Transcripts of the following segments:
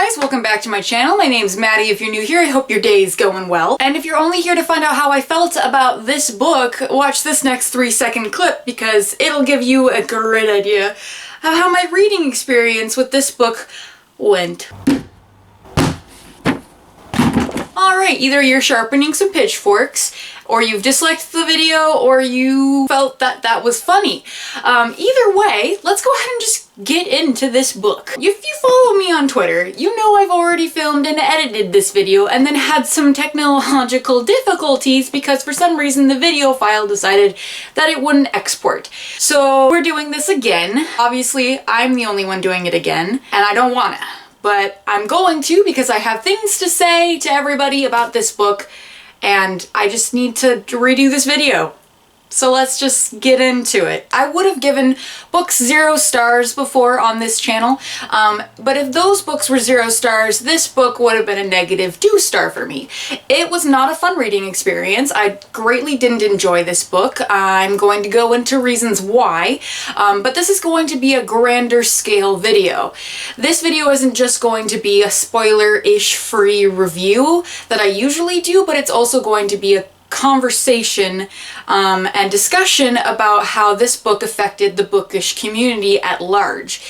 guys, welcome back to my channel. My name's Maddie. If you're new here, I hope your day is going well. And if you're only here to find out how I felt about this book, watch this next 3-second clip because it'll give you a great idea of how my reading experience with this book went. Alright, either you're sharpening some pitchforks, or you've disliked the video, or you felt that that was funny. Either way, let's go ahead and just get into this book. If you follow me on Twitter, you know I've already filmed and edited this video and then had some technological difficulties because for some reason the video file decided that it wouldn't export. So we're doing this again. Obviously, I'm the only one doing it again, and I don't wanna. But I'm going to because I have things to say to everybody about this book and I just need to redo this video. So let's just get into it. I would have given books 0 stars before on this channel, but if those books were 0 stars, this book would have been a negative 2 star for me. It was not a fun reading experience. I greatly didn't enjoy this book. I'm going to go into reasons why, but this is going to be a grander scale video. This video isn't just going to be a spoiler-ish free review that I usually do, but it's also going to be a conversation and discussion about how this book affected the bookish community at large.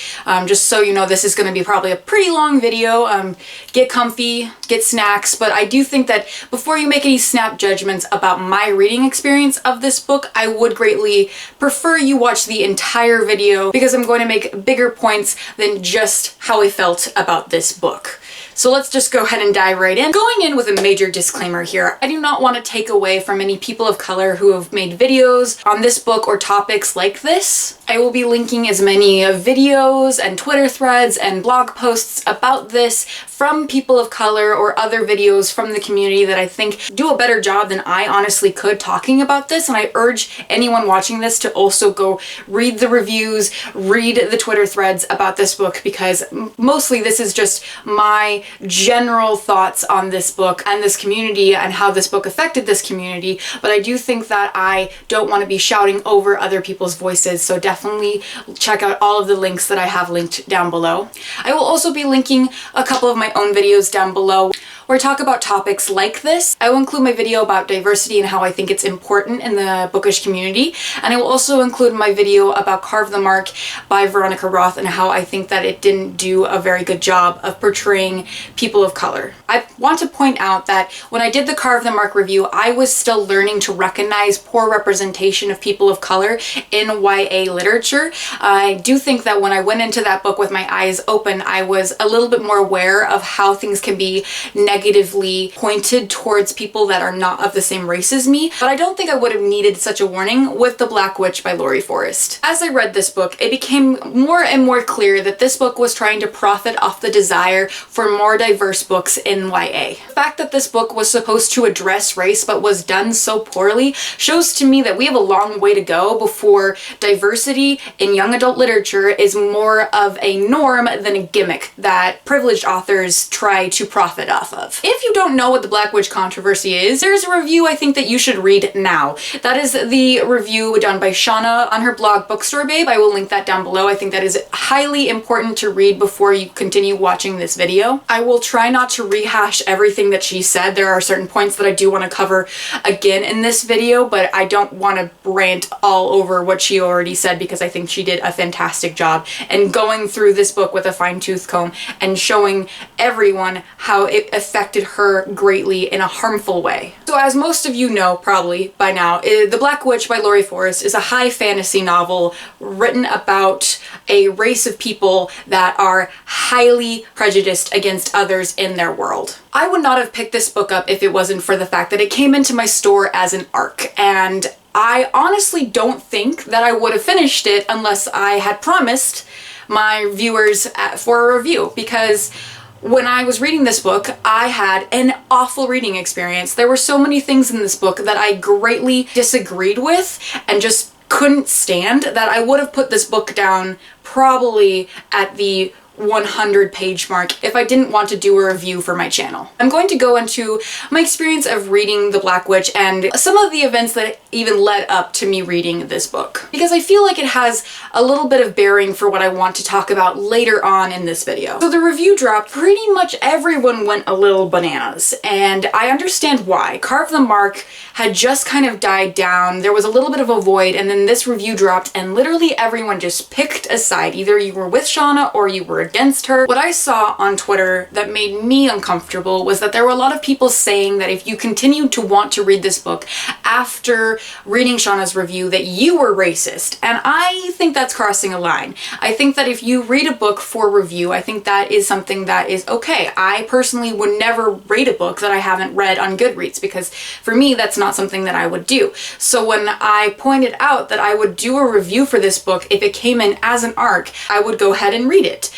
Just so you know, this is going to be probably a pretty long video. Get comfy, get snacks, but I do think that before you make any snap judgments about my reading experience of this book, I would greatly prefer you watch the entire video because I'm going to make bigger points than just how I felt about this book. So let's just go ahead and dive right in. Going in with a major disclaimer here, I do not want to take away from any people of color who have made videos on this book or topics like this. I will be linking as many videos and Twitter threads and blog posts about this from people of color or other videos from the community that I think do a better job than I honestly could talking about this, and I urge anyone watching this to also go read the reviews, read the Twitter threads about this book because mostly this is just my general thoughts on this book and this community and how this book affected this community, but I do think that I don't want to be shouting over other people's voices, so definitely check out all of the links that I have linked down below. I will also be linking a couple of my own videos down below where I talk about topics like this. I will include my video about diversity and how I think it's important in the bookish community, and I will also include my video about Carve the Mark by Veronica Roth and how I think that it didn't do a very good job of portraying people of color. I want to point out that when I did the Carve the Mark review, I was still learning to recognize poor representation of people of color in YA literature. I do think that when I went into that book with my eyes open, I was a little bit more aware of how things can be negatively pointed towards people that are not of the same race as me, but I don't think I would have needed such a warning with The Black Witch by Laurie Forest. As I read this book, it became more and more clear that this book was trying to profit off the desire for more diverse books in YA. The fact that this book was supposed to address race but was done so poorly shows to me that we have a long way to go before diversity in young adult literature is more of a norm than a gimmick that privileged authors try to profit off of. If you don't know what the Black Witch controversy is, there's a review I think that you should read now. That is the review done by Shauna on her blog Bookstore Babe. I will link that down below. I think that is highly important to read before you continue watching this video. I will try not to rehash everything that she said. There are certain points that I do want to cover again in this video, but I don't want to rant all over what she already said because I think she did a fantastic job and going through this book with a fine-tooth comb and showing everyone how it affected her greatly in a harmful way. So as most of you know probably by now, The Black Witch by Laurie Forest is a high fantasy novel written about a race of people that are highly prejudiced against others in their world. I would not have picked this book up if it wasn't for the fact that it came into my store as an ARC, and I honestly don't think that I would have finished it unless I had promised my viewers for a review, because when I was reading this book, I had an awful reading experience. There were so many things in this book that I greatly disagreed with and just couldn't stand that I would have put this book down probably at the 100-page mark if I didn't want to do a review for my channel. I'm going to go into my experience of reading The Black Witch and some of the events that even led up to me reading this book, because I feel like it has a little bit of bearing for what I want to talk about later on in this video. So the review dropped, pretty much everyone went a little bananas, and I understand why. Carve the Mark had just kind of died down, there was a little bit of a void, and then this review dropped and literally everyone just picked a side. Either you were with Shauna or you were against her. What I saw on Twitter that made me uncomfortable was that there were a lot of people saying that if you continued to want to read this book after reading Shauna's review, that you were racist. And I think that's crossing a line. I think that if you read a book for review, I think that is something that is okay. I personally would never rate a book that I haven't read on Goodreads, because for me that's not something that I would do. So when I pointed out that I would do a review for this book if it came in as an arc, I would go ahead and read it.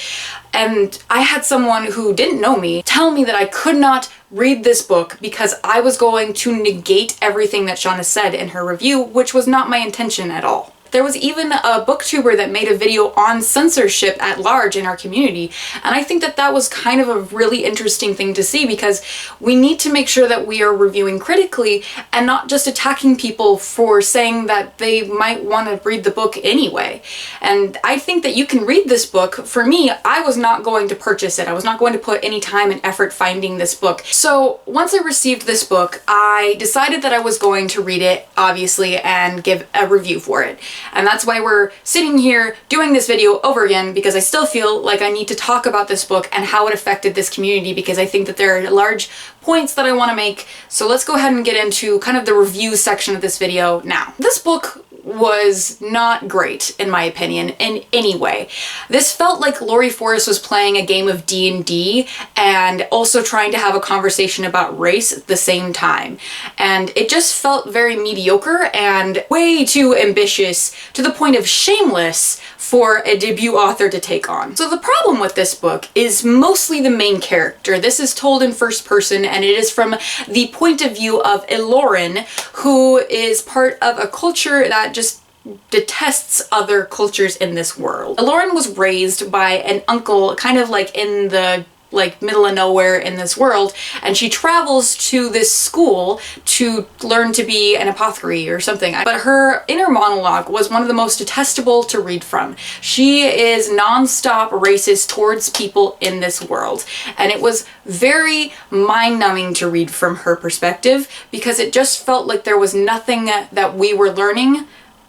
And I had someone who didn't know me tell me that I could not read this book because I was going to negate everything that Shauna said in her review, which was not my intention at all. There was even a booktuber that made a video on censorship at large in our community, and I think that that was kind of a really interesting thing to see, because we need to make sure that we are reviewing critically and not just attacking people for saying that they might want to read the book anyway. And I think that you can read this book. For me, I was not going to purchase it. I was not going to put any time and effort finding this book. So once I received this book, I decided that I was going to read it, obviously, and give a review for it. And that's why we're sitting here doing this video over again, because I still feel like I need to talk about this book and how it affected this community, because I think that there are large points that I want to make. So let's go ahead and get into kind of the review section of this video now. This book was not great, in my opinion, in any way. This felt like Laurie Forrest was playing a game of D&D and also trying to have a conversation about race at the same time. And it just felt very mediocre and way too ambitious, to the point of shameless for a debut author to take on. So the problem with this book is mostly the main character. This is told in first person, and it is from the point of view of Eloren, who is part of a culture that just detests other cultures in this world. Eloren was raised by an uncle kind of like in the middle of nowhere in this world, and she travels to this school to learn to be an apothecary or something. But her inner monologue was one of the most detestable to read from. She is non-stop racist towards people in this world, and it was very mind-numbing to read from her perspective, because it just felt like there was nothing that we were learning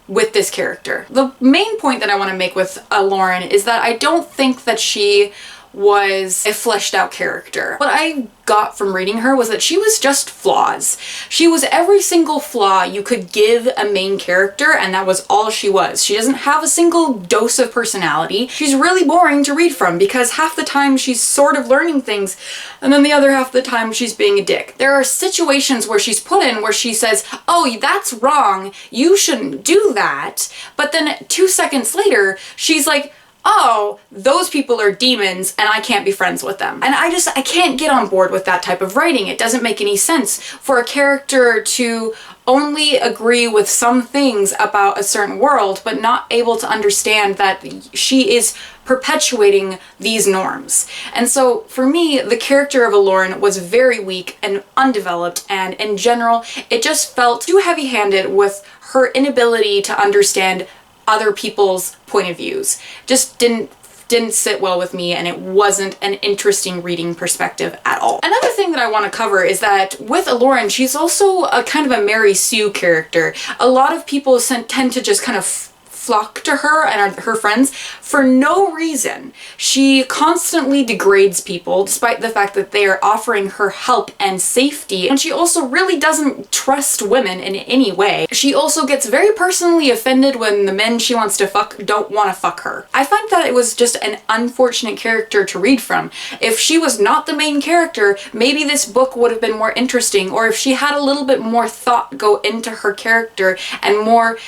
with this character. The main point that I want to make with Lauren is that I don't think that she was a fleshed out character. What I got from reading her was that she was just flaws. She was every single flaw you could give a main character, and that was all she was. She doesn't have a single dose of personality. She's really boring to read from, because half the time she's sort of learning things, and then the other half of the time she's being a dick. There are situations where she's put in where she says, "Oh, that's wrong, you shouldn't do that," but then 2 seconds later she's like, "Oh, those people are demons and I can't be friends with them." And I can't get on board with that type of writing. It doesn't make any sense for a character to only agree with some things about a certain world, but not able to understand that she is perpetuating these norms. And so for me, the character of Eloren was very weak and undeveloped, and in general, it just felt too heavy-handed with her inability to understand other people's point of views. Just didn't sit well with me, and it wasn't an interesting reading perspective at all. Another thing that I want to cover is that with Eloren, she's also a kind of a Mary Sue character. A lot of people tend to just kind of flock to her and her friends for no reason. She constantly degrades people despite the fact that they are offering her help and safety, and she also really doesn't trust women in any way. She also gets very personally offended when the men she wants to fuck don't want to fuck her. I find that it was just an unfortunate character to read from. If she was not the main character, maybe this book would have been more interesting, or if she had a little bit more thought go into her character and more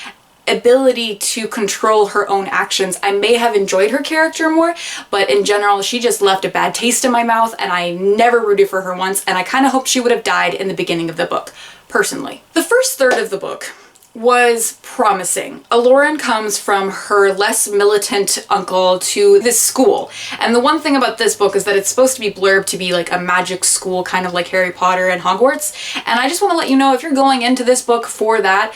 ability to control her own actions, I may have enjoyed her character more. But in general, she just left a bad taste in my mouth, and I never rooted for her once, and I kind of hoped she would have died in the beginning of the book, personally. The first third of the book was promising. Lauren comes from her less militant uncle to this school. And the one thing about this book is that it's supposed to be blurbed to be like a magic school, kind of like Harry Potter and Hogwarts. And I just want to let you know, if you're going into this book for that,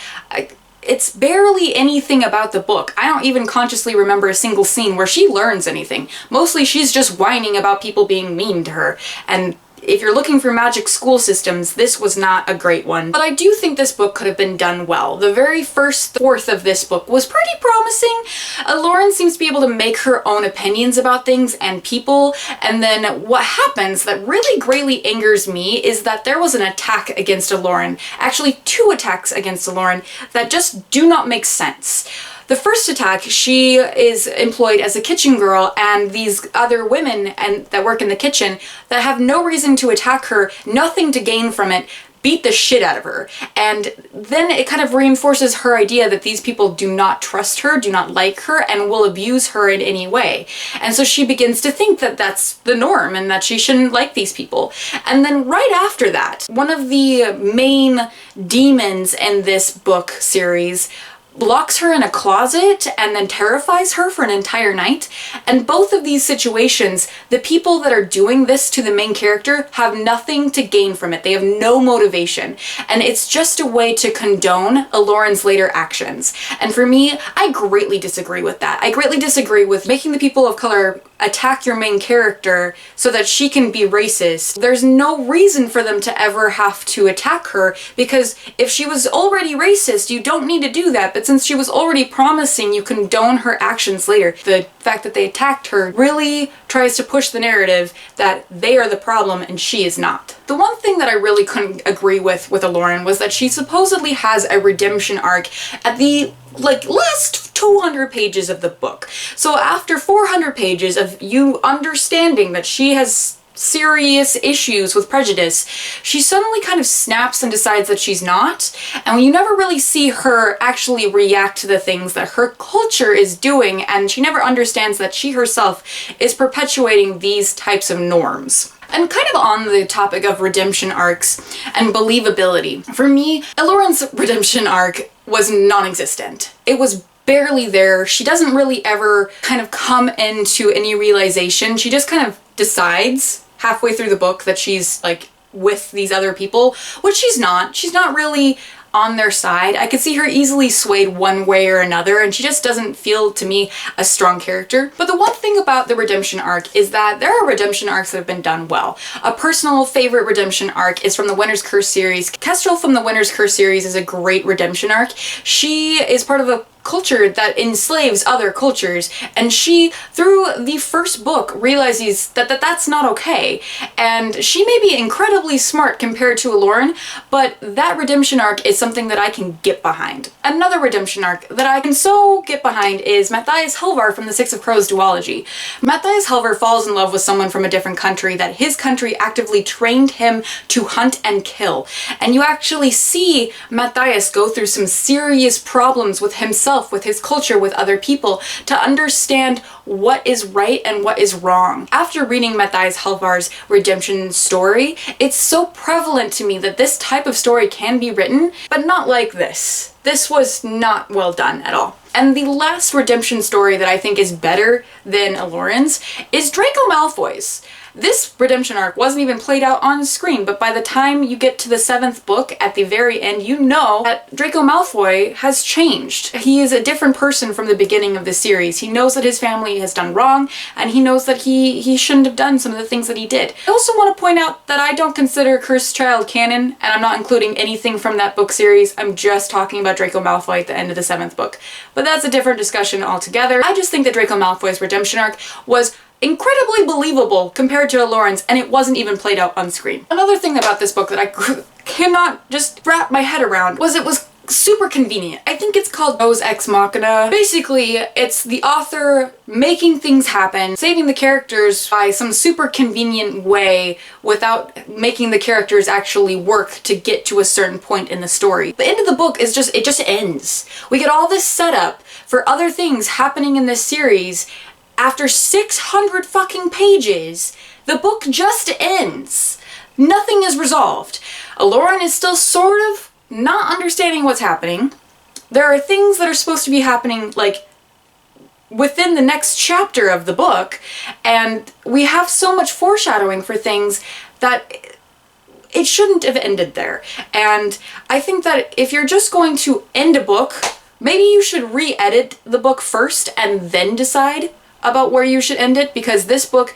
it's barely anything about the book. I don't even consciously remember a single scene where she learns anything. Mostly she's just whining about people being mean to her. And if you're looking for magic school systems, this was not a great one. But I do think this book could have been done well. The very first fourth of this book was pretty promising. Lauren seems to be able to make her own opinions about things and people, and then what happens that really greatly angers me is that there was an attack against Lauren. Actually, 2 attacks against Lauren that just do not make sense. The first attack, she is employed as a kitchen girl, and these other women that work in the kitchen that have no reason to attack her, nothing to gain from it, beat the shit out of her. And then it kind of reinforces her idea that these people do not trust her, do not like her, and will abuse her in any way. And so she begins to think that that's the norm and that she shouldn't like these people. And then right after that, one of the main demons in this book series locks her in a closet and then terrifies her for an entire night. And both of these situations, the people that are doing this to the main character have nothing to gain from it. They have no motivation. And it's just a way to condone Lauren's later actions. And for me, I greatly disagree with that. I greatly disagree with making the people of color attack your main character so that she can be racist. There's no reason for them to ever have to attack her, because if she was already racist, you don't need to do that. But since she was already promising, you condone her actions later. The fact that they attacked her really tries to push the narrative that they are the problem and she is not. The one thing that I really couldn't agree with Lauren was that she supposedly has a redemption arc at the last 200 pages of the book. So after 400 pages of you understanding that she has serious issues with prejudice, she suddenly kind of snaps and decides that she's not. And you never really see her actually react to the things that her culture is doing, and she never understands that she herself is perpetuating these types of norms. And kind of on the topic of redemption arcs and believability, for me, Lauren's redemption arc was non-existent. It was barely there. She doesn't really ever kind of come into any realization. She just kind of decides halfway through the book that she's like with these other people, which she's not. She's not really on their side. I could see her easily swayed one way or another, and she just doesn't feel to me a strong character. But the one thing about the redemption arc is that there are redemption arcs that have been done well. A personal favorite redemption arc is from the Winter's Curse series. Kestrel from the Winter's Curse series is a great redemption arc. She is part of a culture that enslaves other cultures, and she, through the first book, realizes that that's not okay. And she may be incredibly smart compared to Lauren, but that redemption arc is something that I can get behind. Another redemption arc that I can so get behind is Matthias Helvar from the Six of Crows duology. Matthias Helvar falls in love with someone from a different country that his country actively trained him to hunt and kill. And you actually see Matthias go through some serious problems with himself, with his culture, with other people, to understand what is right and what is wrong. After reading Matthias Helvar's redemption story, it's so prevalent to me that this type of story can be written, but not like this. This was not well done at all. And the last redemption story that I think is better than Lauren's is Draco Malfoy's. This redemption arc wasn't even played out on screen, but by the time you get to the 7th book, at the very end, you know that Draco Malfoy has changed. He is a different person from the beginning of the series. He knows that his family has done wrong, and he knows that he shouldn't have done some of the things that he did. I also want to point out that I don't consider Cursed Child canon, and I'm not including anything from that book series. I'm just talking about Draco Malfoy at the end of the 7th book. But that's a different discussion altogether. I just think that Draco Malfoy's redemption arc was incredibly believable compared to Lauren's, and it wasn't even played out on screen. Another thing about this book that I cannot just wrap my head around was it was super convenient. I think it's called Deus Ex Machina. Basically, it's the author making things happen, saving the characters by some super convenient way without making the characters actually work to get to a certain point in the story. The end of the book is it just ends. We get all this setup for other things happening in this series. After 600 fucking pages, the book just ends. Nothing is resolved. Lauren is still sort of not understanding what's happening. There are things that are supposed to be happening, like, within the next chapter of the book, and we have so much foreshadowing for things that it shouldn't have ended there. And I think that if you're just going to end a book, maybe you should re-edit the book first and then decide about where you should end it, because this book,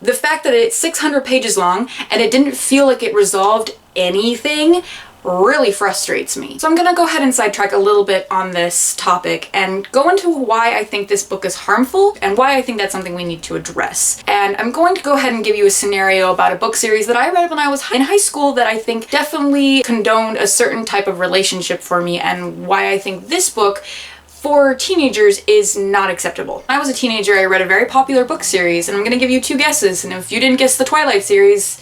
the fact that it's 600 pages long and it didn't feel like it resolved anything really frustrates me. So I'm gonna go ahead and sidetrack a little bit on this topic and go into why I think this book is harmful and why I think that's something we need to address. And I'm going to go ahead and give you a scenario about a book series that I read when I was in high school that I think definitely condoned a certain type of relationship for me, and why I think this book for teenagers is not acceptable. When I was a teenager, I read a very popular book series, and I'm gonna give you 2 guesses, and if you didn't guess the Twilight series,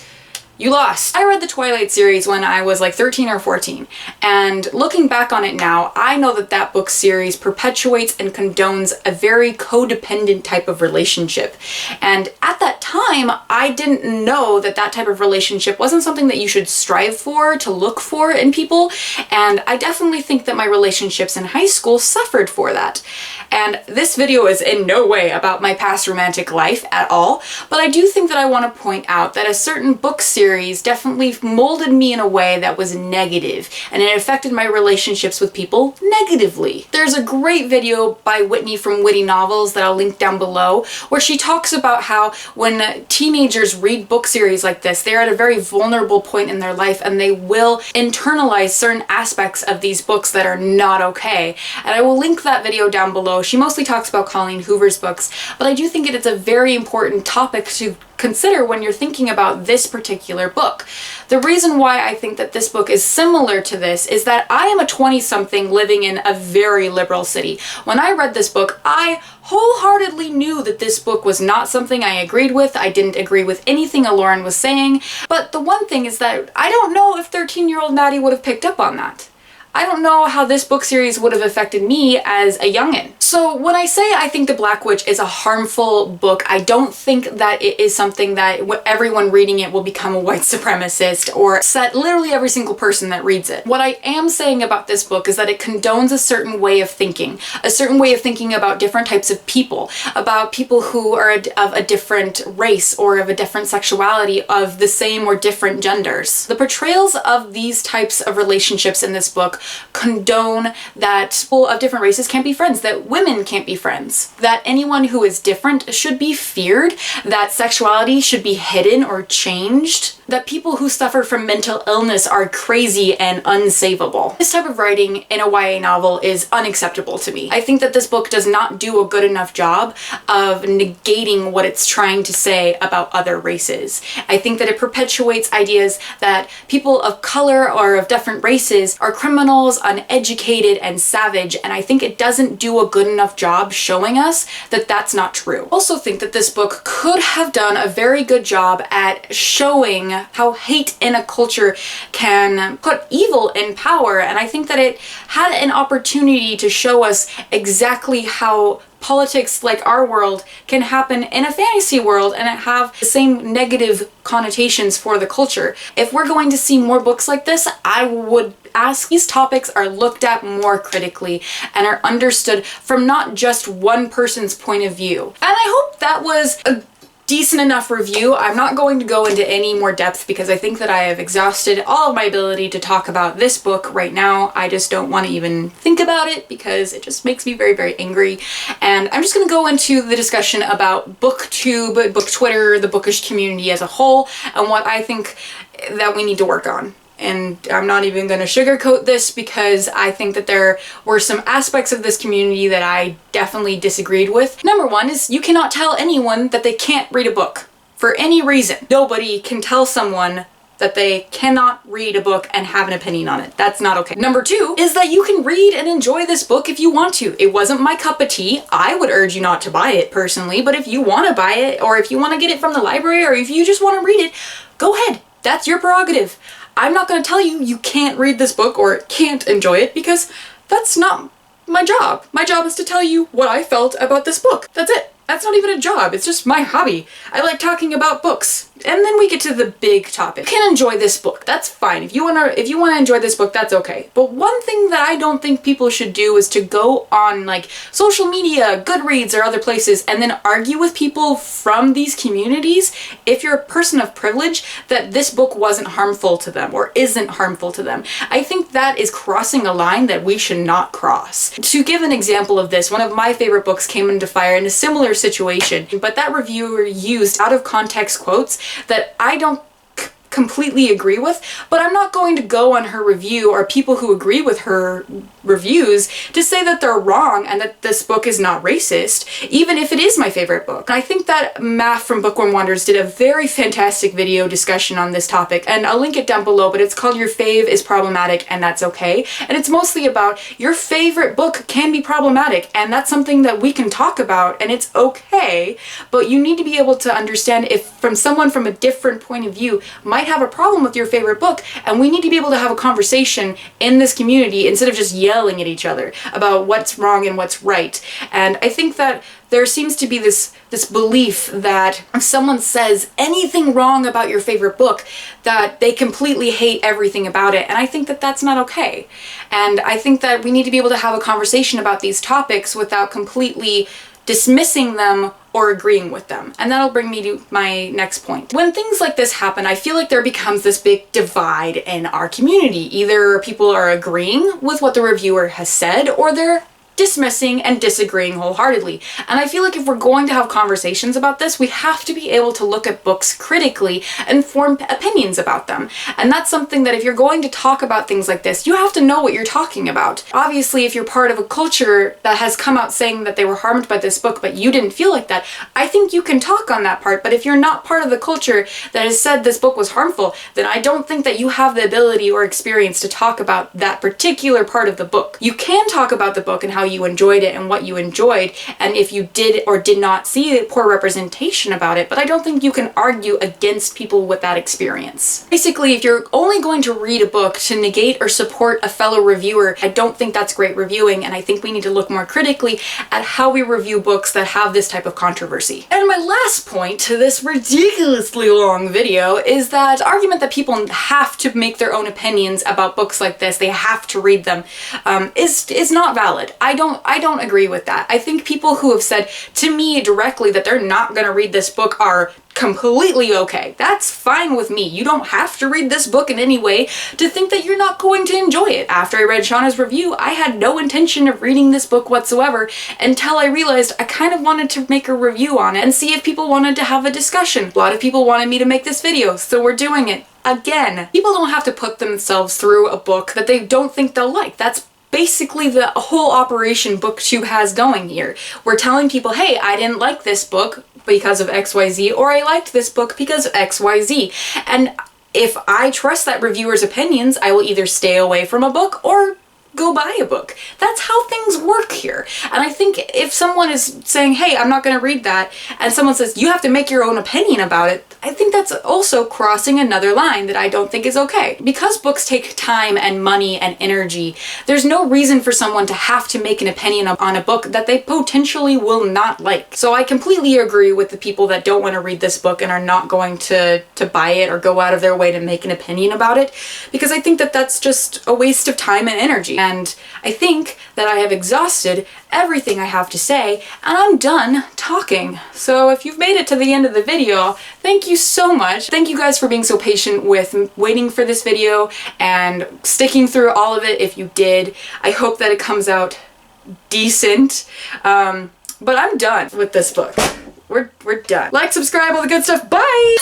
you lost. I read the Twilight series when I was like 13 or 14, and looking back on it now, I know that that book series perpetuates and condones a very codependent type of relationship. And at that time, I didn't know that that type of relationship wasn't something that you should strive for, to look for in people, and I definitely think that my relationships in high school suffered for that. And this video is in no way about my past romantic life at all, but I do think that I want to point out that a certain book series definitely molded me in a way that was negative, and it affected my relationships with people negatively. There's a great video by Whitney from Witty Novels that I'll link down below, where she talks about how when teenagers read book series like this, they're at a very vulnerable point in their life and they will internalize certain aspects of these books that are not okay. And I will link that video down below. She mostly talks about Colleen Hoover's books, but I do think it's a very important topic to consider when you're thinking about this particular book. The reason why I think that this book is similar to this is that I am a 20-something living in a very liberal city. When I read this book, I wholeheartedly knew that this book was not something I agreed with. I didn't agree with anything Lauren was saying, but the one thing is that I don't know if 13-year-old Maddie would have picked up on that. I don't know how this book series would have affected me as a youngin'. So when I say I think The Black Witch is a harmful book, I don't think that it is something that everyone reading it will become a white supremacist or set literally every single person that reads it. What I am saying about this book is that it condones a certain way of thinking about different types of people, about people who are of a different race or of a different sexuality, of the same or different genders. The portrayals of these types of relationships in this book condone that people of different races can't be friends, that women can't be friends, that anyone who is different should be feared, that sexuality should be hidden or changed, that people who suffer from mental illness are crazy and unsavable. This type of writing in a YA novel is unacceptable to me. I think that this book does not do a good enough job of negating what it's trying to say about other races. I think that it perpetuates ideas that people of color or of different races are criminals, uneducated, and savage, and I think it doesn't do a good enough job showing us that that's not true. I also think that this book could have done a very good job at showing how hate in a culture can put evil in power, and I think that it had an opportunity to show us exactly how politics like our world can happen in a fantasy world and have the same negative connotations for the culture. If we're going to see more books like this, I would ask these topics are looked at more critically and are understood from not just one person's point of view. And I hope that was a decent enough review. I'm not going to go into any more depth because I think that I have exhausted all of my ability to talk about this book right now. I just don't want to even think about it because it just makes me very, very angry. And I'm just going to go into the discussion about Booktube, Book Twitter, the bookish community as a whole, and what I think that we need to work on. And I'm not even going to sugarcoat this because I think that there were some aspects of this community that I definitely disagreed with. Number one is you cannot tell anyone that they can't read a book for any reason. Nobody can tell someone that they cannot read a book and have an opinion on it. That's not okay. Number two is that you can read and enjoy this book if you want to. It wasn't my cup of tea. I would urge you not to buy it personally, but if you want to buy it, or if you want to get it from the library, or if you just want to read it, go ahead. That's your prerogative. I'm not going to tell you you can't read this book or can't enjoy it because that's not my job. My job is to tell you what I felt about this book. That's it. That's not even a job. It's just my hobby. I like talking about books. And then we get to the big topic. You can enjoy this book. That's fine. If you wanna enjoy this book, that's okay. But one thing that I don't think people should do is to go on like social media, Goodreads, or other places and then argue with people from these communities, if you're a person of privilege, that this book wasn't harmful to them or isn't harmful to them. I think that is crossing a line that we should not cross. To give an example of this, one of my favorite books came into fire in a similar situation, but that reviewer used out of context quotes that I don't completely agree with, but I'm not going to go on her review or people who agree with her reviews to say that they're wrong and that this book is not racist, even if it is my favorite book. I think that Math from Bookworm Wonders did a very fantastic video discussion on this topic, and I'll link it down below, but it's called Your Fave is Problematic and That's Okay. And it's mostly about your favorite book can be problematic, and that's something that we can talk about, and it's okay, but you need to be able to understand if from someone from a different point of view might have a problem with your favorite book, and we need to be able to have a conversation in this community instead of just yelling at each other about what's wrong and what's right. And I think that there seems to be this belief that if someone says anything wrong about your favorite book, that they completely hate everything about it. And I think that that's not okay. And I think that we need to be able to have a conversation about these topics without completely dismissing them or agreeing with them. And that'll bring me to my next point. When things like this happen, I feel like there becomes this big divide in our community. Either people are agreeing with what the reviewer has said, or they're dismissing and disagreeing wholeheartedly. And I feel like if we're going to have conversations about this, we have to be able to look at books critically and form opinions about them. And that's something that if you're going to talk about things like this, you have to know what you're talking about. Obviously, if you're part of a culture that has come out saying that they were harmed by this book, but you didn't feel like that, I think you can talk on that part. But if you're not part of the culture that has said this book was harmful, then I don't think that you have the ability or experience to talk about that particular part of the book. You can talk about the book and how you enjoyed it and what you enjoyed, and if you did or did not see poor representation about it, but I don't think you can argue against people with that experience. Basically, if you're only going to read a book to negate or support a fellow reviewer, I don't think that's great reviewing, and I think we need to look more critically at how we review books that have this type of controversy. And my last point to this ridiculously long video is that argument that people have to make their own opinions about books like this, they have to read them, is not valid. I don't agree with that. I think people who have said to me directly that they're not gonna read this book are completely okay. That's fine with me. You don't have to read this book in any way to think that you're not going to enjoy it. After I read Shauna's review, I had no intention of reading this book whatsoever until I realized I kind of wanted to make a review on it and see if people wanted to have a discussion. A lot of people wanted me to make this video, so we're doing it. Again, people don't have to put themselves through a book that they don't think they'll like. That's basically the whole operation Booktube has going here. We're telling people, hey, I didn't like this book because of XYZ, or I liked this book because of XYZ. And if I trust that reviewer's opinions, I will either stay away from a book or go buy a book. That's how things work here. And I think if someone is saying, hey, I'm not going to read that, and someone says, you have to make your own opinion about it, I think that's also crossing another line that I don't think is okay. Because books take time and money and energy, there's no reason for someone to have to make an opinion on a book that they potentially will not like. So I completely agree with the people that don't want to read this book and are not going to buy it or go out of their way to make an opinion about it, because I think that that's just a waste of time and energy. And I think that I have exhausted everything I have to say, and I'm done talking. So if you've made it to the end of the video, thank you so much. Thank you guys for being so patient with waiting for this video and sticking through all of it if you did. I hope that it comes out decent. But I'm done with this book. We're done. Like, subscribe, all the good stuff. Bye!